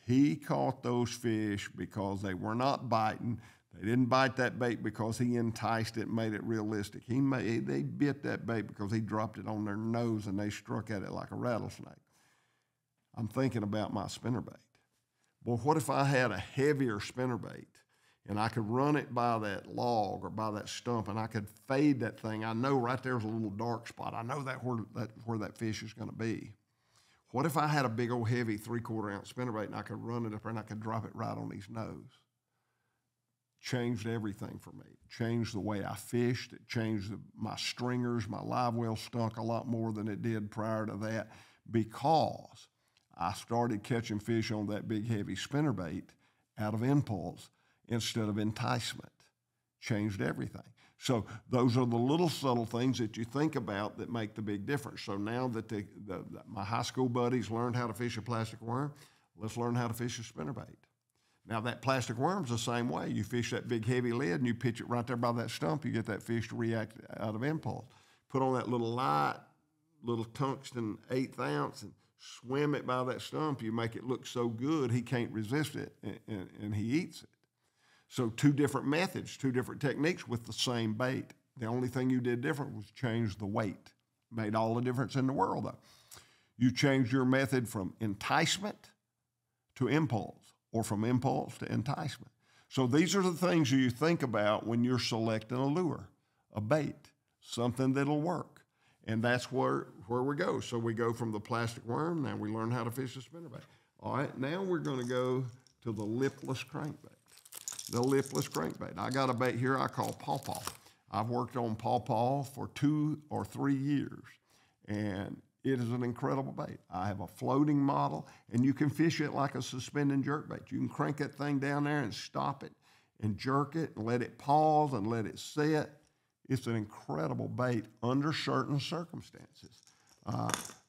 He caught those fish because they were not biting. They didn't bite that bait because he enticed it and made it realistic. They bit that bait because he dropped it on their nose and they struck at it like a rattlesnake. I'm thinking about my spinnerbait. Well, what if I had a heavier spinnerbait and I could run it by that log or by that stump and I could fade that thing? I know right there's a little dark spot. I know where that fish is going to be. What if I had a big old heavy 3/4 ounce spinnerbait and I could run it up there and I could drop it right on his nose? Changed everything for me. Changed the way I fished. It changed my stringers. My live well stunk a lot more than it did prior to that because I started catching fish on that big heavy spinnerbait out of impulse instead of enticement. Changed everything. So those are the little subtle things that you think about that make the big difference. So now that my high school buddies learned how to fish a plastic worm, let's learn how to fish a spinnerbait. Now that plastic worm's the same way. You fish that big heavy lead and you pitch it right there by that stump, you get that fish to react out of impulse. Put on that little light, little tungsten 1/8 ounce and swim it by that stump, you make it look so good he can't resist it and he eats it. So two different methods, two different techniques with the same bait. The only thing you did different was change the weight. Made all the difference in the world though. You changed your method from enticement to impulse or from impulse to enticement. So these are the things you think about when you're selecting a lure, a bait, something that'll work. And that's where we go. So we go from the plastic worm, now we learn how to fish a spinnerbait. All right, now we're gonna go to the lipless crankbait. The lipless crankbait. I got a bait here I call pawpaw. I've worked on pawpaw for 2 or 3 years, and it is an incredible bait. I have a floating model, and you can fish it like a suspend and jerk bait. You can crank that thing down there and stop it and jerk it and let it pause and let it set. It's an incredible bait under certain circumstances.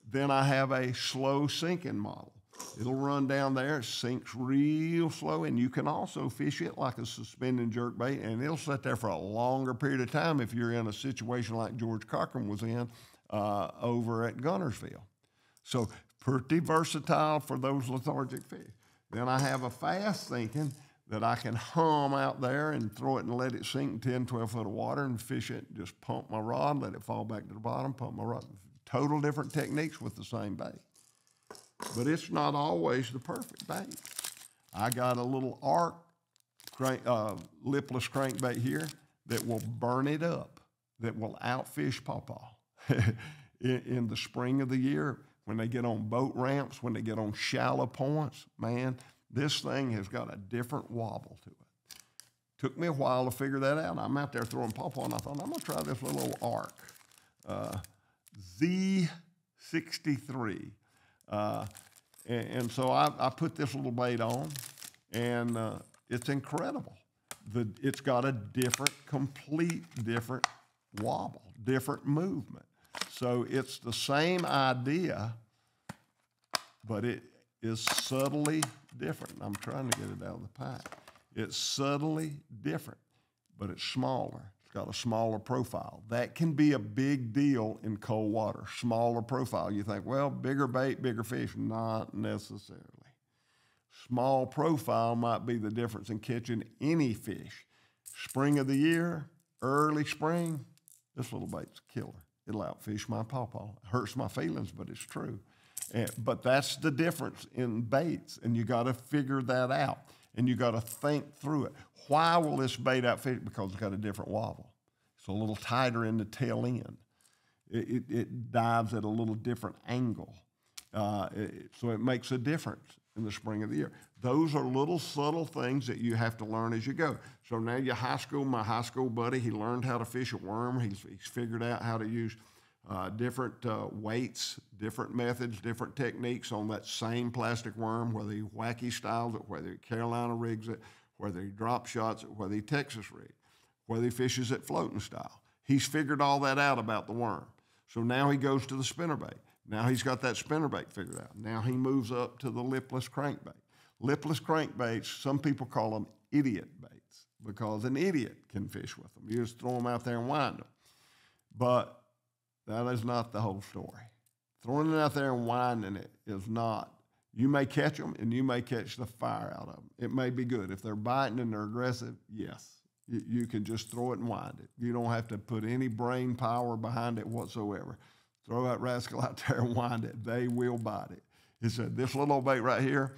Then I have a slow sinking model. It'll run down there, it sinks real slow, and you can also fish it like a suspend and jerk bait, and it'll sit there for a longer period of time if you're in a situation like George Cochran was in over at Guntersville. So pretty versatile for those lethargic fish. Then I have a fast sinking that I can hum out there and throw it and let it sink in 10, 12 foot of water and fish it, just pump my rod, let it fall back to the bottom, pump my rod. Total different techniques with the same bait. But it's not always the perfect bait. I got a little arc lipless crankbait here that will burn it up, that will outfish pawpaw. In the spring of the year, when they get on boat ramps, when they get on shallow points, man, this thing has got a different wobble to it. Took me a while to figure that out. I'm out there throwing pawpaw, and I thought, I'm gonna try this little old arc. Z63. And so I put this little bait on, and it's incredible. It's got a complete different wobble, different movement. So it's the same idea, but it is subtly different. I'm trying to get it out of the pack. It's subtly different, but it's smaller. It's got a smaller profile. That can be a big deal in cold water, smaller profile. You think, well, bigger bait, bigger fish. Not necessarily. Small profile might be the difference in catching any fish. Spring of the year, early spring, this little bait's a killer. It'll outfish my pawpaw. It hurts my feelings, but it's true. But that's the difference in baits, and you got to figure that out, and you got to think through it. Why will this bait outfish? Because it's got a different wobble. It's a little tighter in the tail end. It dives at a little different angle. So it makes a difference in the spring of the year. Those are little subtle things that you have to learn as you go. So now my high school buddy, he learned how to fish a worm. He's figured out how to use different weights, different methods, different techniques on that same plastic worm, whether he wacky styles it, whether he Carolina rigs it, whether he drop shots it, whether he Texas rig, whether he fishes it floating style. He's figured all that out about the worm. So now he goes to the spinnerbait. Now he's got that spinnerbait figured out. Now he moves up to the lipless crankbait. Lipless crankbaits, some people call them idiot baits because an idiot can fish with them. You just throw them out there and wind them. But that is not the whole story. Throwing it out there and winding it is not. You may catch them and you may catch the fire out of them. It may be good. If they're biting and they're aggressive, yes. You can just throw it and wind it. You don't have to put any brain power behind it whatsoever. Throw that rascal out there and wind it. They will bite it. He said, this little old bait right here,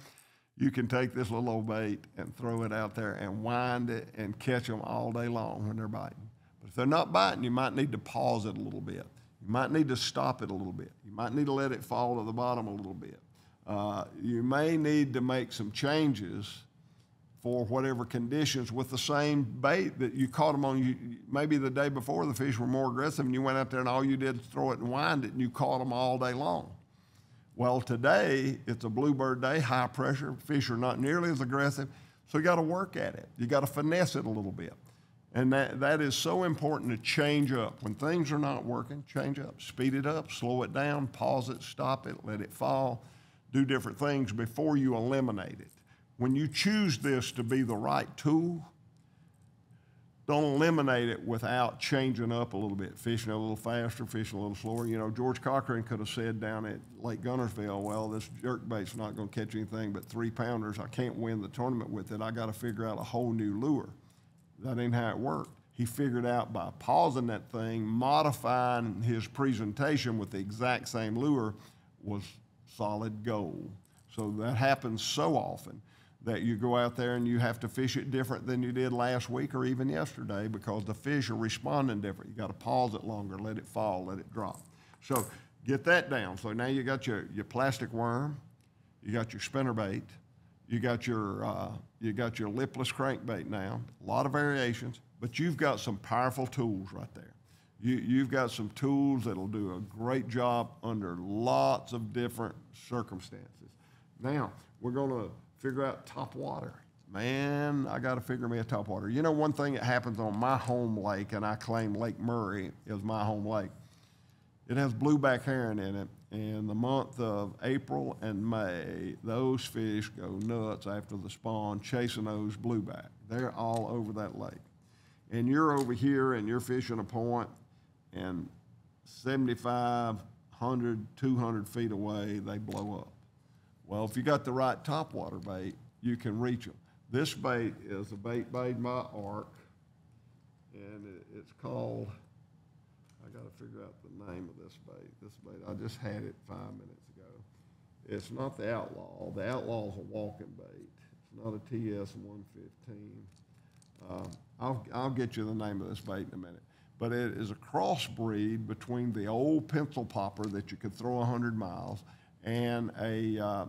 you can take this little old bait and throw it out there and wind it and catch them all day long when they're biting. But if they're not biting, you might need to pause it a little bit. You might need to stop it a little bit. You might need to let it fall to the bottom a little bit. You may need to make some changes for whatever conditions with the same bait that you caught them on. Maybe the day before the fish were more aggressive and you went out there and all you did was throw it and wind it and you caught them all day long. Well, today it's a bluebird day, high pressure, fish are not nearly as aggressive, so you got to work at it. You got to finesse it a little bit. And that is so important to change up. When things are not working, change up, speed it up, slow it down, pause it, stop it, let it fall, do different things before you eliminate it. When you choose this to be the right tool, don't eliminate it without changing up a little bit, fishing a little faster, fishing a little slower. You know, George Cochran could have said down at Lake Guntersville, well, this jerkbait's not going to catch anything but 3-pounders. I can't win the tournament with it. I got to figure out a whole new lure. That ain't how it worked. He figured out by pausing that thing, modifying his presentation with the exact same lure was solid gold. So that happens so often that you go out there and you have to fish it different than you did last week or even yesterday because the fish are responding different. You got to pause it longer, let it fall, let it drop. So get that down. So now you got your plastic worm, you got your spinnerbait, you got your lipless crankbait now. A lot of variations, but you've got some powerful tools right there. You've got some tools that'll do a great job under lots of different circumstances. Now we're going to figure out top water. Man, I got to figure me a top water. You know, one thing that happens on my home lake, and I claim Lake Murray is my home lake, it has blueback herring in it. In the month of April and May, those fish go nuts after the spawn chasing those blueback. They're all over that lake. And you're over here and you're fishing a point, and 75, 100, 200 feet away, they blow up. Well, if you got the right topwater bait, you can reach them. This bait is a bait made by Ark, and it's called, I got to figure out the name of this bait. This bait, I just had it 5 minutes ago. It's not the Outlaw. The Outlaw is a walking bait. It's not a TS-115. I'll get you the name of this bait in a minute. But it is a crossbreed between the old pencil popper that you could throw 100 miles and a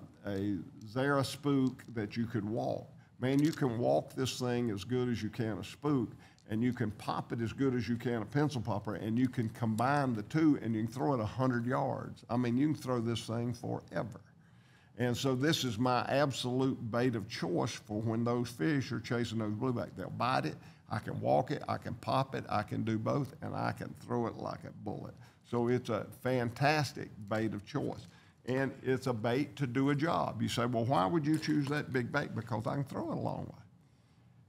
Zara spook that you could walk. Man, you can walk this thing as good as you can a spook, and you can pop it as good as you can a pencil popper, and you can combine the two, and you can throw it 100 yards. I mean, you can throw this thing forever. And so this is my absolute bait of choice for when those fish are chasing those blueback. They'll bite it, I can walk it, I can pop it, I can do both, and I can throw it like a bullet. So it's a fantastic bait of choice. And it's a bait to do a job. You say, well, why would you choose that big bait? Because I can throw it a long way.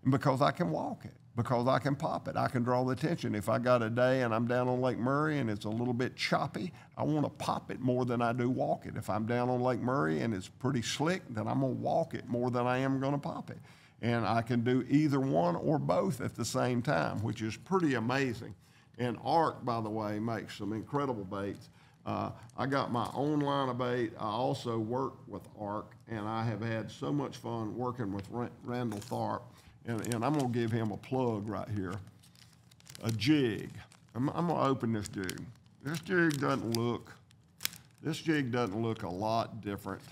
And because I can walk it. Because I can pop it. I can draw the attention. If I got a day and I'm down on Lake Murray and it's a little bit choppy, I want to pop it more than I do walk it. If I'm down on Lake Murray and it's pretty slick, then I'm going to walk it more than I am going to pop it. And I can do either one or both at the same time, which is pretty amazing. And Ark, by the way, makes some incredible baits. I got my own line of bait. I also work with Ark, and I have had so much fun working with Randall Tharp. And I'm going to give him a plug right here. A jig. I'm going to open this jig. This jig doesn't look a lot different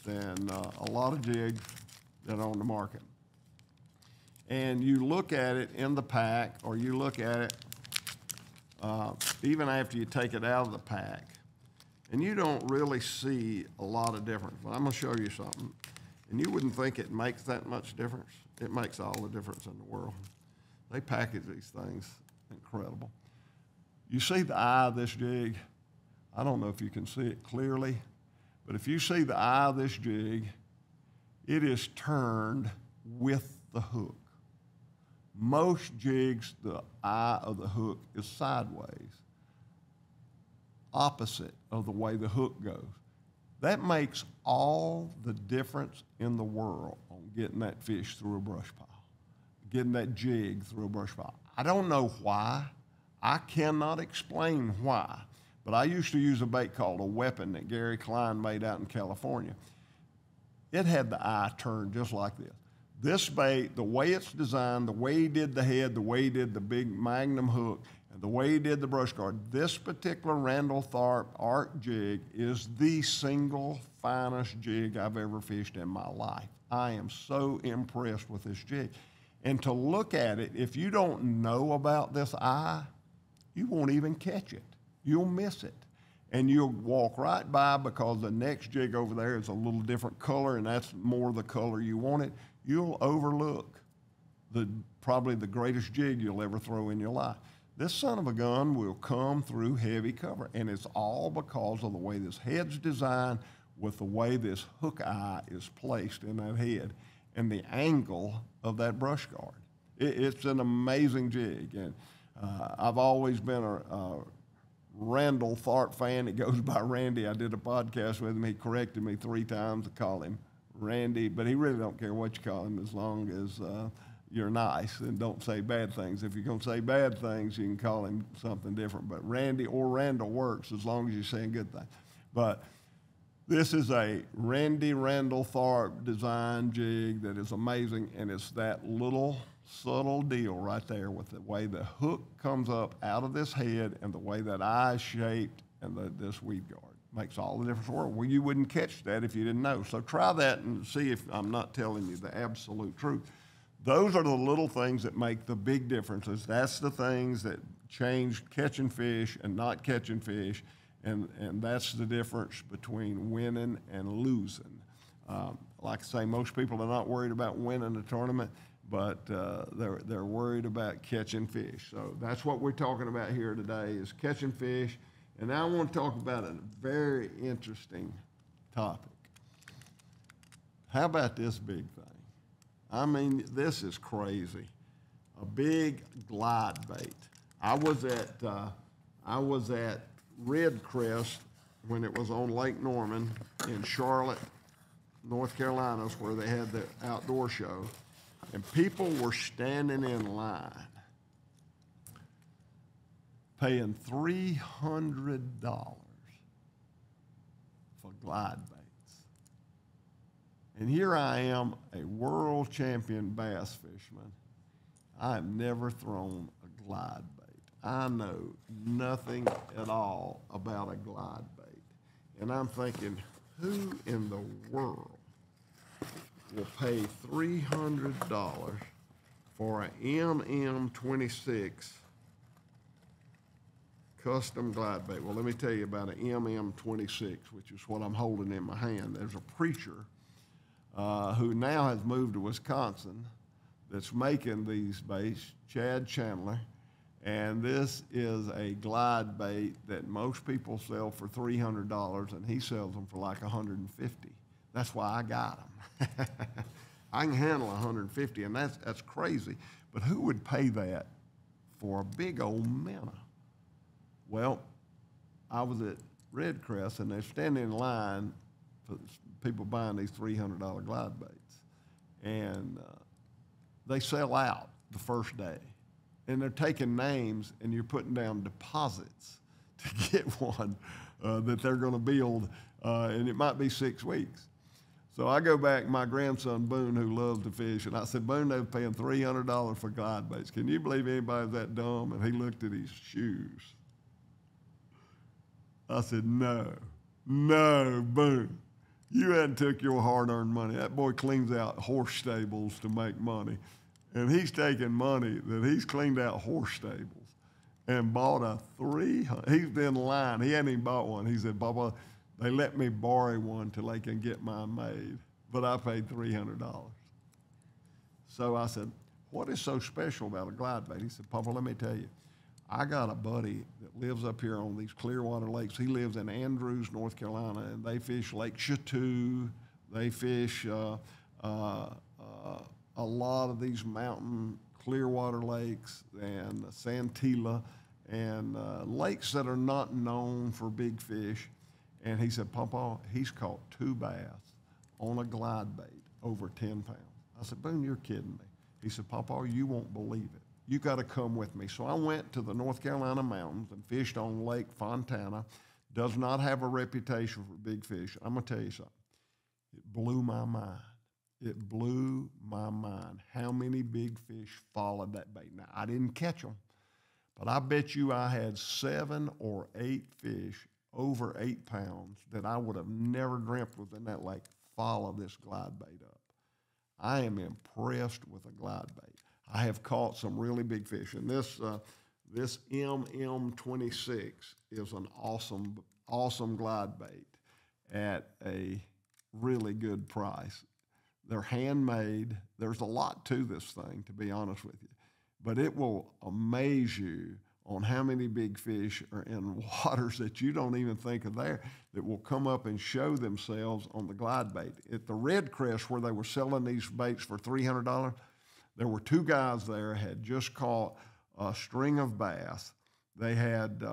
than a lot of jigs that are on the market. And you look at it in the pack, or you look at it even after you take it out of the pack, and you don't really see a lot of difference. But I'm going to show you something, and you wouldn't think it makes that much difference. It makes all the difference in the world. They package these things incredible. You see the eye of this jig? I don't know if you can see it clearly, but if you see the eye of this jig, it is turned with the hook. Most jigs, the eye of the hook is sideways, opposite of the way the hook goes. That makes all the difference in the world on getting that fish through a brush pile, getting that jig through a brush pile. I don't know why. I cannot explain why, but I used to use a bait called a weapon that Gary Klein made out in California. It had the eye turned just like this. This bait, the way it's designed, the way he did the head, the way he did the big magnum hook, and the way he did the brush guard, this particular Randall Tharp Ark jig is the single finest jig I've ever fished in my life. I am so impressed with this jig. And to look at it, if you don't know about this eye, you won't even catch it. You'll miss it. And you'll walk right by because the next jig over there is a little different color, and that's more the color you want it. You'll overlook probably the greatest jig you'll ever throw in your life. This son of a gun will come through heavy cover, and it's all because of the way this head's designed with the way this hook eye is placed in that head and the angle of that brush guard. It's an amazing jig, and I've always been a Randall Tharp fan. He goes by Randy. I did a podcast with him. He corrected me 3 times to call him Randy, but he really don't care what you call him as long as you're nice and don't say bad things. If you're going to say bad things, you can call him something different. But Randy or Randall works as long as you're saying good things. But This is a Randy Randall Tharp design jig that is amazing, and it's that little subtle deal right there with the way the hook comes up out of this head and the way that eye is shaped and this weed guard. Makes all the difference in the world. Well, you wouldn't catch that if you didn't know. So try that and see if I'm not telling you the absolute truth. Those are the little things that make the big differences. That's the things that change catching fish and not catching fish, and that's the difference between winning and losing. Like I say, most people are not worried about winning a tournament, but they're worried about catching fish. So that's what we're talking about here today is catching fish. And now I want to talk about a very interesting topic. How about this big thing? I mean, this is crazy. A big glide bait. I was at Red Crest when it was on Lake Norman in Charlotte, North Carolina, where they had the outdoor show, and people were standing in line paying $300 for glide baits. And here I am, a world champion bass fisherman. I have never thrown a glide bait. I know nothing at all about a glide bait. And I'm thinking, who in the world will pay $300 for an MM26 custom glide bait? Well, let me tell you about an MM26, which is what I'm holding in my hand. There's a preacher who now has moved to Wisconsin that's making these baits, Chad Chandler, and this is a glide bait that most people sell for $300, and he sells them for like $150. That's why I got them. I can handle $150, and that's crazy. But who would pay that for a big old minnow? Well, I was at Red Crest, and they're standing in line for people buying these $300 glide baits. And they sell out the first day. And they're taking names, and you're putting down deposits to get one that they're going to build, and it might be 6 weeks. So I go back, my grandson Boone, who loves to fish, and I said, Boone, they were paying $300 for glide baits. Can you believe anybody's that dumb? And he looked at his shoes. I said, no, Boone. You hadn't took your hard-earned money. That boy cleans out horse stables to make money. And he's taking money that he's cleaned out horse stables and bought a he's been lying. He hadn't even bought one. He said, Papa, they let me borrow one till they can get mine made, but I paid $300. So I said, what is so special about a glide bait? He said, Papa, let me tell you. I got a buddy that lives up here on these Clearwater lakes. He lives in Andrews, North Carolina, and they fish Lake Chateau. They fish a lot of these mountain Clearwater lakes and Santila and lakes that are not known for big fish. And he said, Papa, he's caught 2 bass on a glide bait over 10 pounds. I said, Boone, you're kidding me. He said, Papa, you won't believe it. You got to come with me. So I went to the North Carolina mountains and fished on Lake Fontana. Does not have a reputation for big fish. I'm going to tell you something. It blew my mind. It blew my mind how many big fish followed that bait. Now, I didn't catch them, but I bet you I had 7 or 8 fish over 8 pounds that I would have never dreamt was in that lake follow this glide bait up. I am impressed with a glide bait. I have caught some really big fish, and this MM26 is an awesome glide bait at a really good price. They're handmade. There's a lot to this thing, to be honest with you, but it will amaze you on how many big fish are in waters that you don't even think are there that will come up and show themselves on the glide bait. At the Red Crest, where they were selling these baits for $300, there were 2 guys there had just caught a string of bass. They had,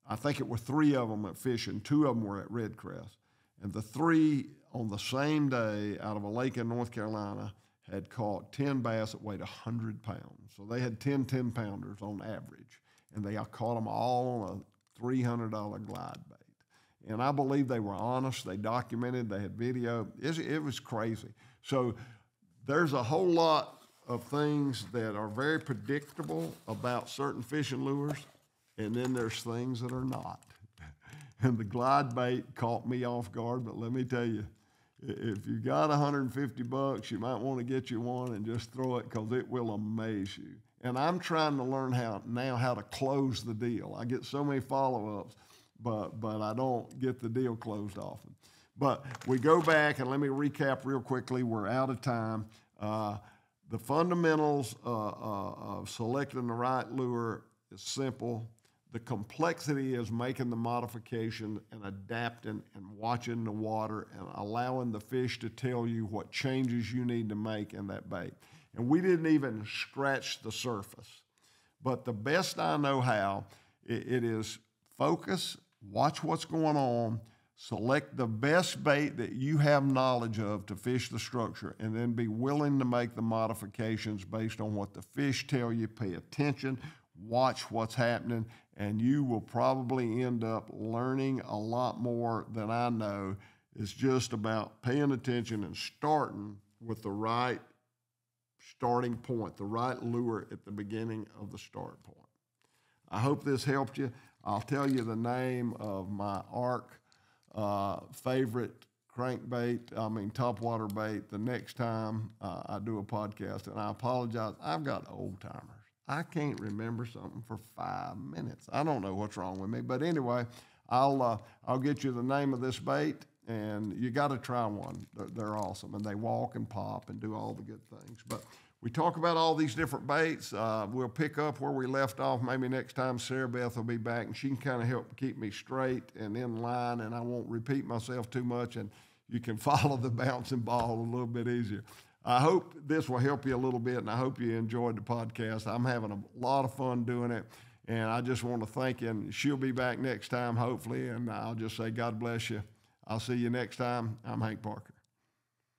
I think it were 3 of them at fishing. 2 of them were at Red Crest. And the 3 on the same day out of a lake in North Carolina had caught 10 bass that weighed 100 pounds. So they had 10 10-pounders on average. And they caught them all on a $300 glide bait. And I believe they were honest. They documented, they had video. It was crazy. So there's a whole lot of things that are very predictable about certain fishing lures, and then there's things that are not. And the glide bait caught me off guard, but let me tell you, if you got $150, you might want to get you one and just throw it, because it will amaze you. And I'm trying to learn how to close the deal. I get so many follow-ups, but I don't get the deal closed often. But we go back, and let me recap real quickly. We're out of time. The fundamentals of selecting the right lure is simple. The complexity is making the modification and adapting and watching the water and allowing the fish to tell you what changes you need to make in that bait. And we didn't even scratch the surface. But the best I know how, it is focus, watch what's going on, select the best bait that you have knowledge of to fish the structure, and then be willing to make the modifications based on what the fish tell you. Pay attention, watch what's happening, and you will probably end up learning a lot more than I know. It's just about paying attention and starting with the right starting point, the right lure at the beginning of the start point. I hope this helped you. I'll tell you the name of my ARC favorite topwater bait the next time I do a podcast. And I apologize, I've got old timers. I can't remember something for 5 minutes. I don't know what's wrong with me, but anyway, I'll get you the name of this bait, and you got to try one. They're awesome, and they walk and pop and do all the good things. But we talk about all these different baits. We'll pick up where we left off. Maybe next time Sarah Beth will be back, and she can kind of help keep me straight and in line, and I won't repeat myself too much, and you can follow the bouncing ball a little bit easier. I hope this will help you a little bit, and I hope you enjoyed the podcast. I'm having a lot of fun doing it, and I just want to thank you. And she'll be back next time, hopefully, and I'll just say God bless you. I'll see you next time. I'm Hank Parker.